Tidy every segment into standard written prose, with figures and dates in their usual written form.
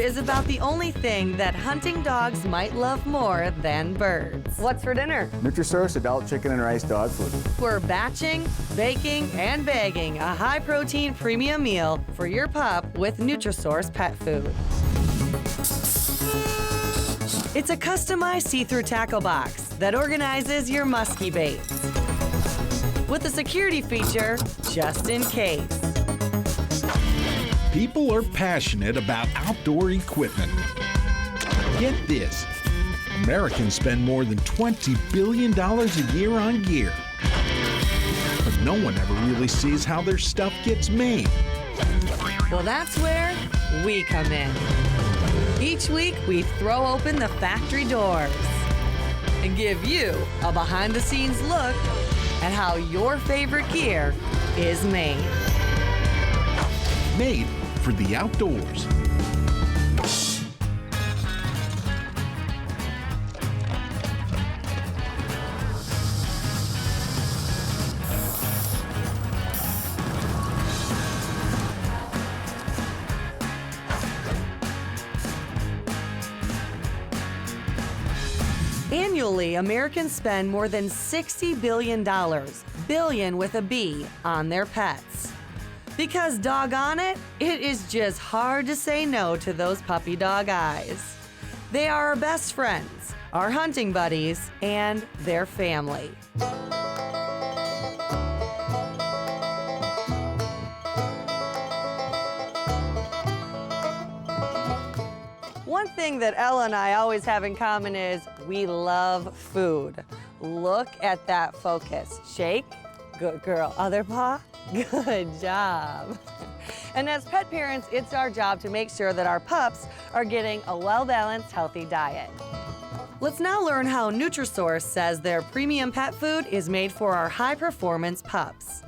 is about the only thing that hunting dogs might love more than birds. What's for dinner? NutriSource adult chicken and rice dog food. We're batching, baking, and bagging a high-protein premium meal for your pup with NutriSource pet food. It's a customized see-through tackle box that organizes your musky baits with a security feature just in case. People are passionate about outdoor equipment. Get this, Americans spend more than $20 billion a year on gear. But no one ever really sees how their stuff gets made. Well, that's where we come in. Each week, we throw open the factory doors and give you a behind-the-scenes look at how your favorite gear is made. Made for the outdoors. Annually, Americans spend more than $60 billion, billion with a B, on their pets. Because doggone it, it is just hard to say no to those puppy dog eyes. They are our best friends, our hunting buddies, and their family. One thing that Ella and I always have in common is we love food. Look at that focus. Shake. Good girl. Other paw. Good job. And as pet parents, it's our job to make sure that our pups are getting a well-balanced, healthy diet. Let's now learn how NutriSource says their premium pet food is made for our high-performance pups.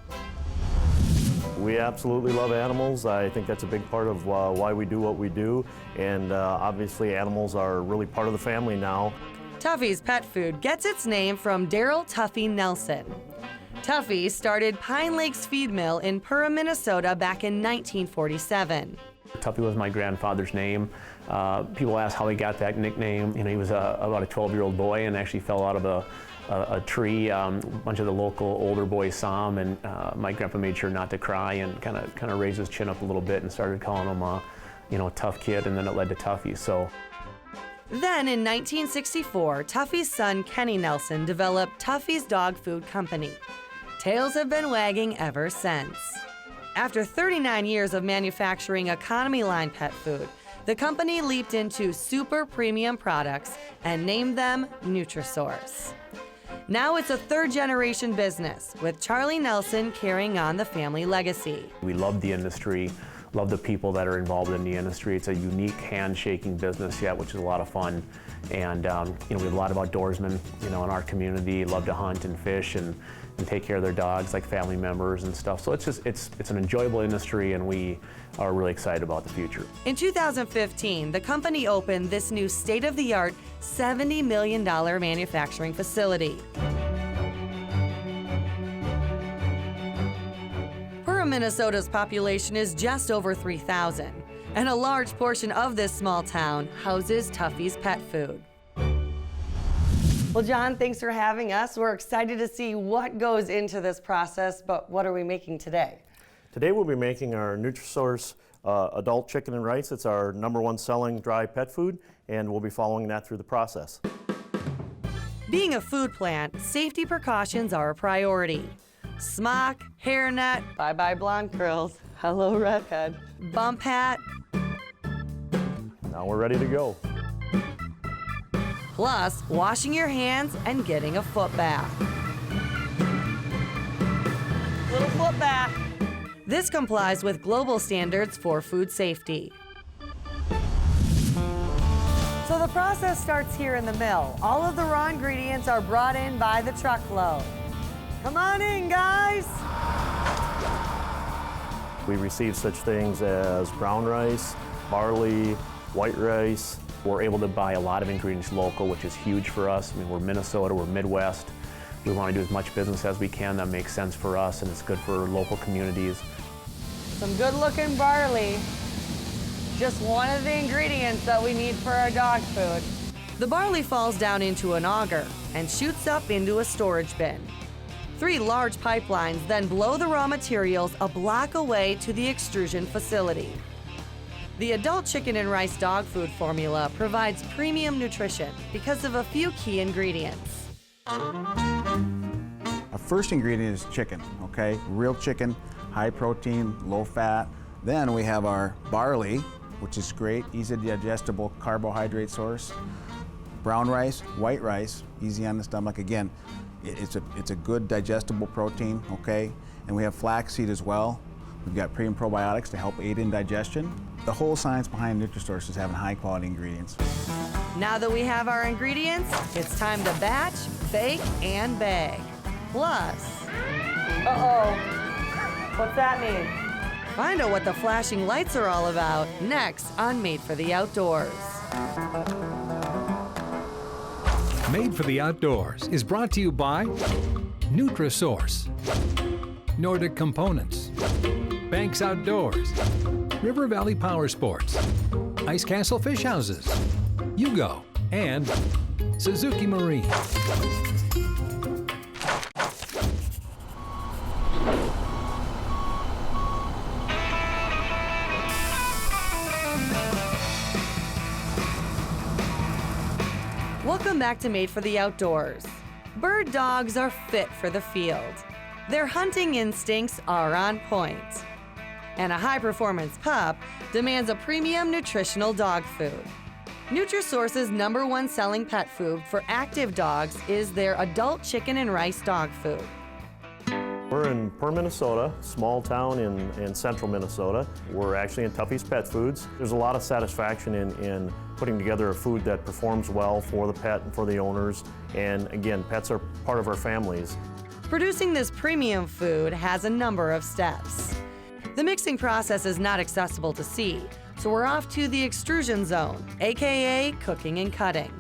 We absolutely love animals. I think that's a big part of why we do what we do. And obviously animals are really part of the family now. Tuffy's pet food gets its name from Daryl Tuffy Nelson. Tuffy started Pine Lakes Feed Mill in Pura, Minnesota back in 1947. Tuffy was my grandfather's name. People ask how he got that nickname. You know, he was about a 12-year-old boy and actually fell out of a tree. A bunch of the local older boys saw him, and my grandpa made sure not to cry and kind of raised his chin up a little bit and started calling him a tough kid, and then it led to Tuffy. So. Then in 1964, Tuffy's son Kenny Nelson developed Tuffy's Dog Food Company. Tails have been wagging ever since. After 39 years of manufacturing economy line pet food, the company leaped into super premium products and named them NutriSource. Now it's a third-generation business, with Charlie Nelson carrying on the family legacy. We love the industry, love the people that are involved in the industry. It's a unique handshaking business yet, which is a lot of fun. And we have a lot of outdoorsmen, in our community, love to hunt and fish and take care of their dogs like family members and stuff. So it's an enjoyable industry, and we are really excited about the future. In 2015, the company opened this new state-of-the-art $70 million manufacturing facility. Pura, Minnesota's population is just over 3,000, and a large portion of this small town houses Tuffy's pet food. Well, John, thanks for having us. We're excited to see what goes into this process, but what are we making today? Today we'll be making our NutriSource adult chicken and rice. It's our #1 selling dry pet food, and we'll be following that through the process. Being a food plant, safety precautions are a priority. Smock, hairnet, bye-bye blonde curls, hello redhead, bump hat. Now we're ready to go. Plus, washing your hands and getting a foot bath. Little foot bath. This complies with global standards for food safety. So the process starts here in the mill. All of the raw ingredients are brought in by the truckload. Come on in, guys. We receive such things as brown rice, barley, white rice. We're able to buy a lot of ingredients local, which is huge for us. I mean, we're Minnesota, we're Midwest. We want to do as much business as we can that makes sense for us, and it's good for local communities. Some good-looking barley. just one of the ingredients that we need for our dog food. The barley falls down into an auger and shoots up into a storage bin. 3 large pipelines then blow the raw materials a block away to the extrusion facility. The adult chicken and rice dog food formula provides premium nutrition because of a few key ingredients. Our first ingredient is chicken, okay? Real chicken, high protein, low fat. Then we have our barley, which is great, easy digestible carbohydrate source. Brown rice, white rice, easy on the stomach. Again, it's a good digestible protein, okay? And we have flaxseed as well. We've got pre and probiotics to help aid in digestion. The whole science behind NutriSource is having high quality ingredients. Now that we have our ingredients, it's time to batch, bake, and bag. Plus, what's that mean? Find out what the flashing lights are all about next on Made for the Outdoors. Made for the Outdoors is brought to you by NutriSource, Nordic Components, Banks Outdoors, River Valley Power Sports, Ice Castle Fish Houses, Yugo, and Suzuki Marine. Welcome back to Made for the Outdoors. Bird dogs are fit for the field. Their hunting instincts are on point. And a high-performance pup demands a premium nutritional dog food. NutriSource's #1 selling pet food for active dogs is their adult chicken and rice dog food. We're in Perr, Minnesota, small town in central Minnesota. We're actually in Tuffy's Pet Foods. There's a lot of satisfaction in putting together a food that performs well for the pet and for the owners. And again, pets are part of our families. Producing this premium food has a number of steps. The mixing process is not accessible to see, so we're off to the extrusion zone, aka cooking and cutting.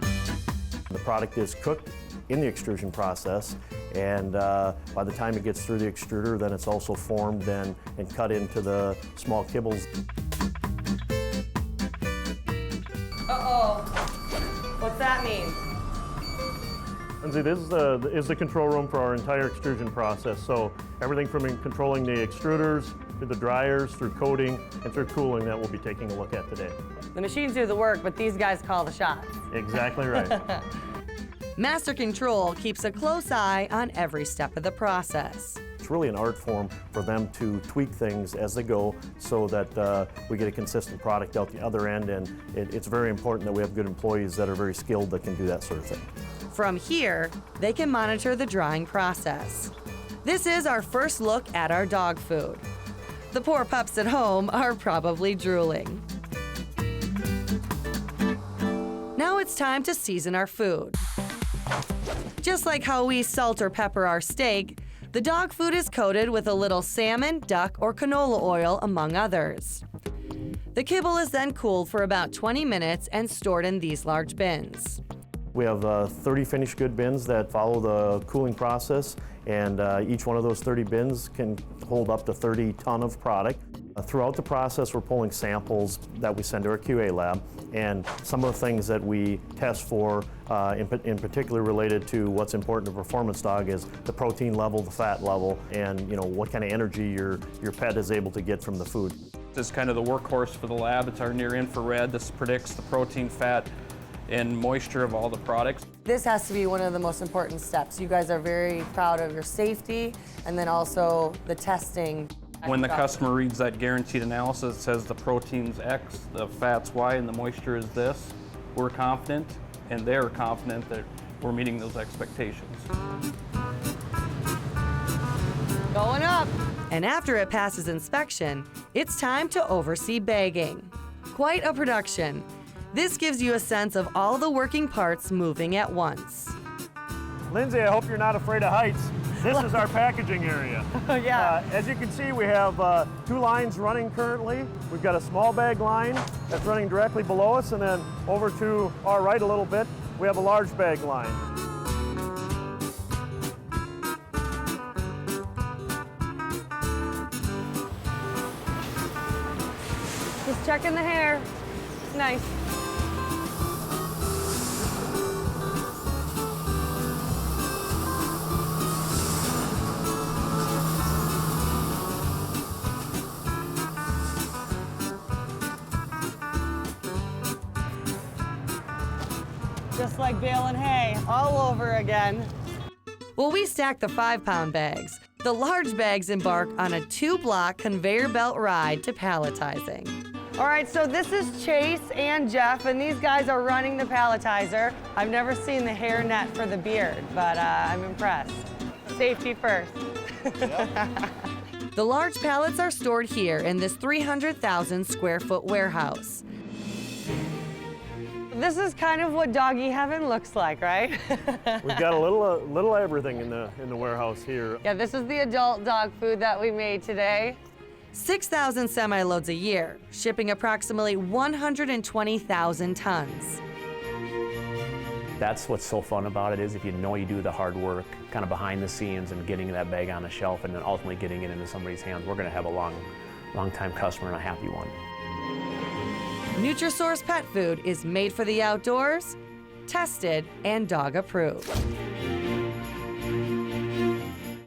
The product is cooked in the extrusion process, and by the time it gets through the extruder, then it's also formed and cut into the small kibbles. What's that mean? Lindsay, this is the control room for our entire extrusion process. So everything from controlling the extruders, through the dryers, through coating, and through cooling that we'll be taking a look at today. The machines do the work, but these guys call the shots. Exactly right. Master Control keeps a close eye on every step of the process. It's really an art form for them to tweak things as they go so that we get a consistent product out the other end, and it's very important that we have good employees that are very skilled that can do that sort of thing. From here, they can monitor the drying process. This is our first look at our dog food. The poor pups at home are probably drooling. Now it's time to season our food. Just like how we salt or pepper our steak, the dog food is coated with a little salmon, duck, or canola oil, among others. The kibble is then cooled for about 20 minutes and stored in these large bins. We have 30 finished good bins that follow the cooling process, and each one of those 30 bins can hold up to 30 ton of product. Throughout the process, we're pulling samples that we send to our QA lab, and some of the things that we test for, in particular related to what's important to a performance dog, is the protein level, the fat level, and what kind of energy your pet is able to get from the food. This is kind of the workhorse for the lab. It's our near infrared. This predicts the protein, fat, and moisture of all the products. This has to be one of the most important steps. You guys are very proud of your safety and then also the testing. When the customer reads that guaranteed analysis, it says the protein's X, the fat's Y, and the moisture is this, we're confident, and they're confident that we're meeting those expectations. Going up. And after it passes inspection, it's time to oversee bagging. Quite a production. This gives you a sense of all the working parts moving at once. Lindsay, I hope you're not afraid of heights. This is our packaging area. Yeah. As you can see, we have 2 lines running currently. We've got a small bag line that's running directly below us, and then over to our right a little bit, we have a large bag line. Just checking the hair. Nice. Just like baling hay, all over again. Well, we stack the 5-pound bags. The large bags embark on a 2-block conveyor belt ride to palletizing. All right, so this is Chase and Jeff, and these guys are running the palletizer. I've never seen the hairnet for the beard, but I'm impressed. Safety first. The large pallets are stored here in this 300,000 square foot warehouse. This is kind of what doggy heaven looks like, right? We've got a little everything in the warehouse here. Yeah, this is the adult dog food that we made today. 6,000 semi-loads a year, shipping approximately 120,000 tons. That's what's so fun about it is if you know you do the hard work, kind of behind the scenes and getting that bag on the shelf and then ultimately getting it into somebody's hands, we're gonna have a long-time customer and a happy one. NutriSource pet food is made for the outdoors, tested, and dog approved.